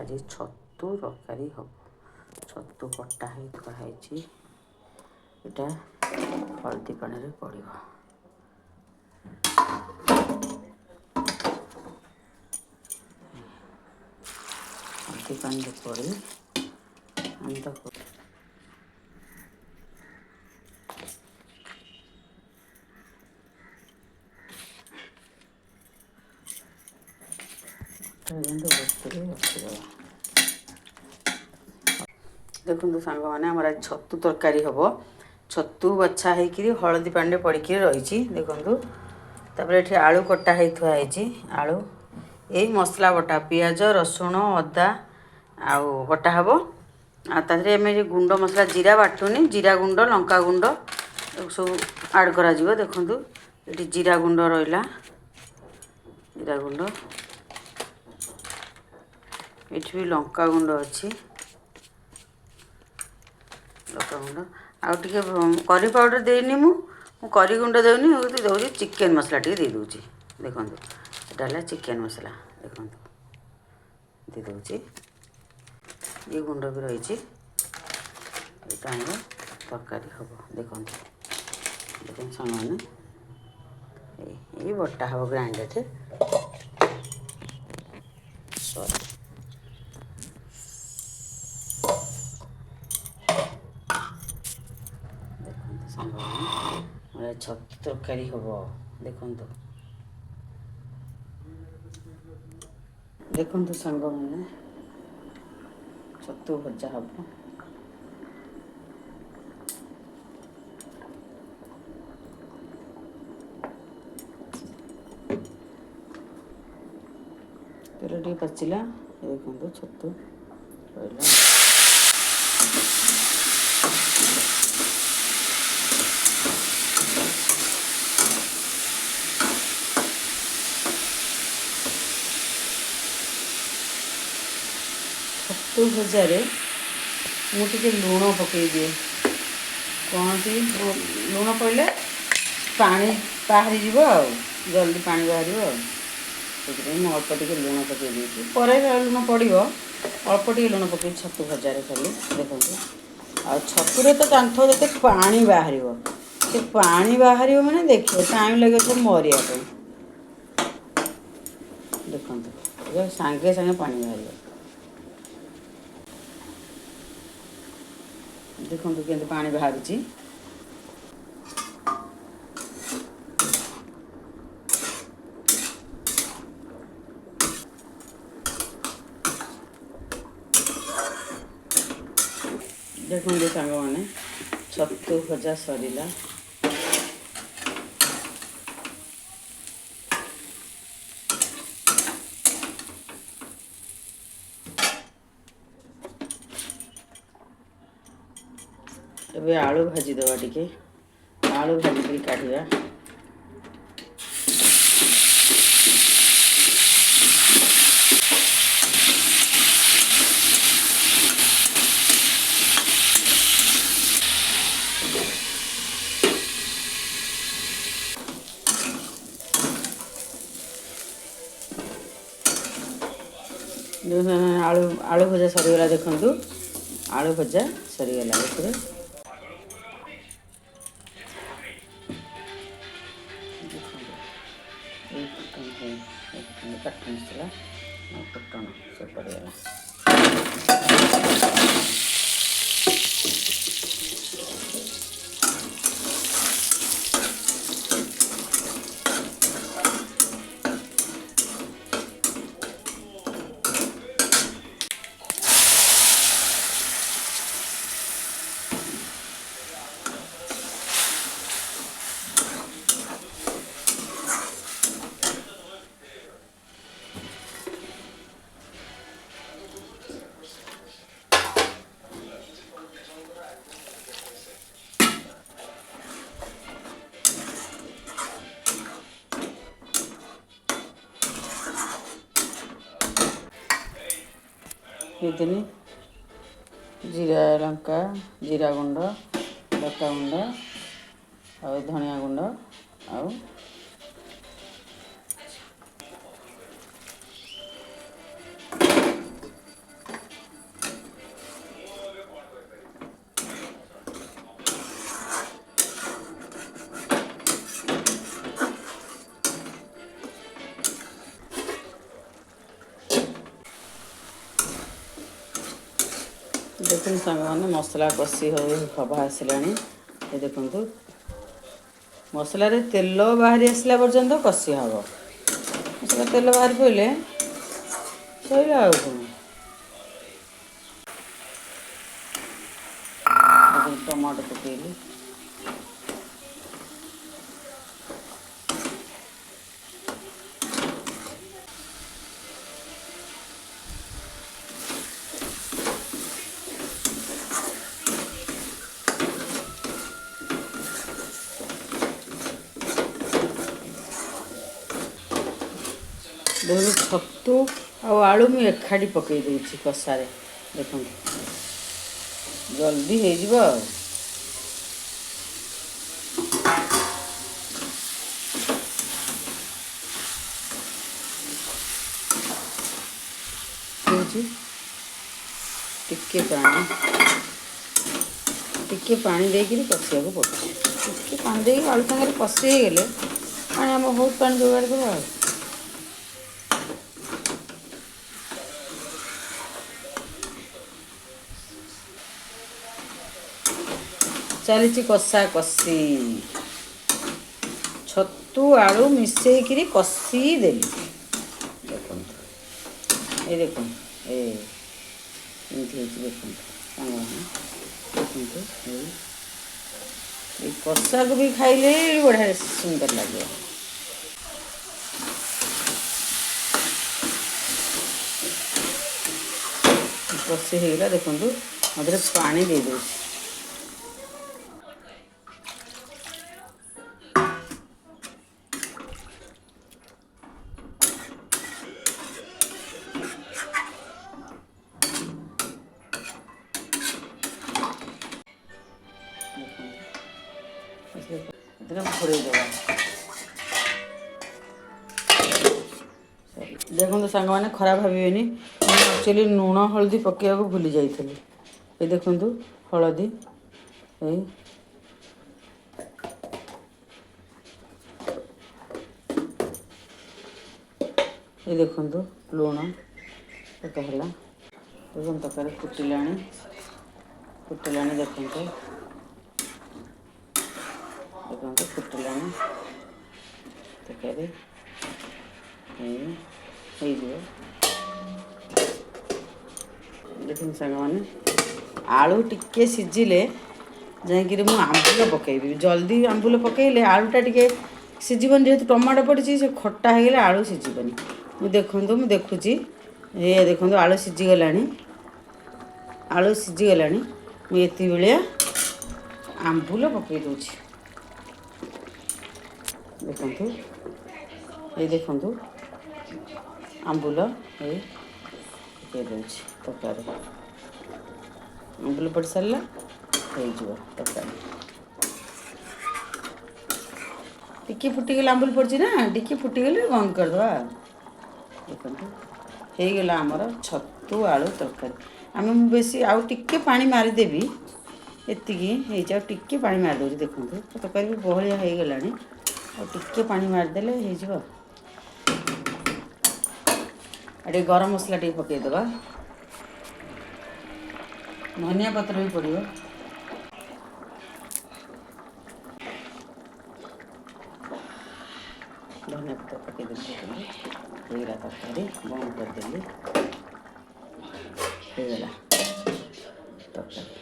आज छतु तरकारी हम छतु कटा है थुआई इटा हल्दी पानी पड़ो हल्दी पानी पड़ी देखो सांग मैंने आम आज छतु तरकारी हम छतु बछा हो हलदी पानी पड़ी रही देखु तापर ये आलू कटा हो थुआई आलू यही मसला बटा पियाज रसुण अदा आउ बटा हम आम गुंड मसला जीरा बाटुनी जीरा गुंड लंका गुंड सब आड करा देखु ये जीरा गुंड रहा जीरा गुंड ये भी लंका गुंड अच्छी लंका गुंड आउ टे करी पाउडर देनी मु करी गुंड देनी दूसरी चिकेन मसला टे दे दूची देखो यहाँ चिकेन मसला देखो दे दूची ये गुंड भी रही तरकारी हम देखो देखो सामान ये बटा हम ग्राइंडर सॉरी छतु तरकारी हम देखु देखु सांग मैंने छतु भजा हम तेल टे पचिला देखो छतु रहा छतु भजारे मुझे लुण पकई दिए कहती लुण पड़े पानी बाहरी जीव जल्दी पानी बाहर से अल्प टे लुण पकई पर लुण पड़ो अल्प टे लुण पकई छतु भजारे खाली देखो आ छतुरे तो जानथ जो पानी बाहर से पानी बाहर मैंने देखिए टाइम लगे तो मरिया देखो सांगे सांगे पानी बाहर देखो के पानी बाहर देखो सांग मैंने छतु भजा सरीला ए आलू भाजीदवा टे आलू भाजी काढ़ा आलू आलू भजा सरीगला देखु आलू भजा सरीगला देखिए कट मसला फुटण से पड़ेगा इतनी जीरा लंका जीरा गुंड लंका गुंड और धनिया गुंड आउ देखो सांग मैंने मसला कषी हवा आसलानी ये देखु मसलार तेल बाहरी आसला पर्यंत कषी हम मसला तेल बाहर पड़े सैला टमाटो पकेली देखो छतु आलू मुझे एकाठी पकई दूसरी कषार देख जल्दी हो टिके पानी देकर कषिया को पड़े टिके पानी दे आलू सागर कषि गले पानी आम बहुत पानी जोगाड़ कर चली कषा कषी छतु आलू मिसेक कषि देली देख कषा को भी खाइले बढ़िया सुंदर लगे कषि होगा देखो मधुर पानी दे दे देखो सांग मैंने खराब भावे एक्चुअली लुण हलदी पकड़ा भूली जाइए ये देखु हलदी ये देखु लुण पकाला देखो तक फुटिला देखो देखो फुटिला तक देखो सांग मैंने आलू टिके सिझिले जाकि मुझे आंबुल पकईबी जल्दी आंबुल पकईले आलूटा टिके सिझबन जेहेतु टमाटो पड़ी से खट्टा होगले आलू सिझबनी मुझे देखूँ मुझे देखुची ये देखो आलू सिझीगला आलू सिझीगला मुझे ये आंबुल पकई दूची देखु ये देखु आंबुल ये पकई दूची तरकारी आंबुल पड़ सारा हो तरकारी टिके फुटिगले आंबुल पड़ी ना टिके फुटिगले बंद करदे देखो होगला आमर छतु आलू तरकारी आम बेसी आउ टिके पानी मारिदेवी एतिकी टिके पानी मारिदे देखो तरकारी भी बहलिया हो गला टिके पानी मारिदेले हो गरम मसला टे पकईदे धनिया पत्र भी पड़ो धनिया पत्र पकईदेली होगला तरकारी बंद करदेली होगला तरकारी।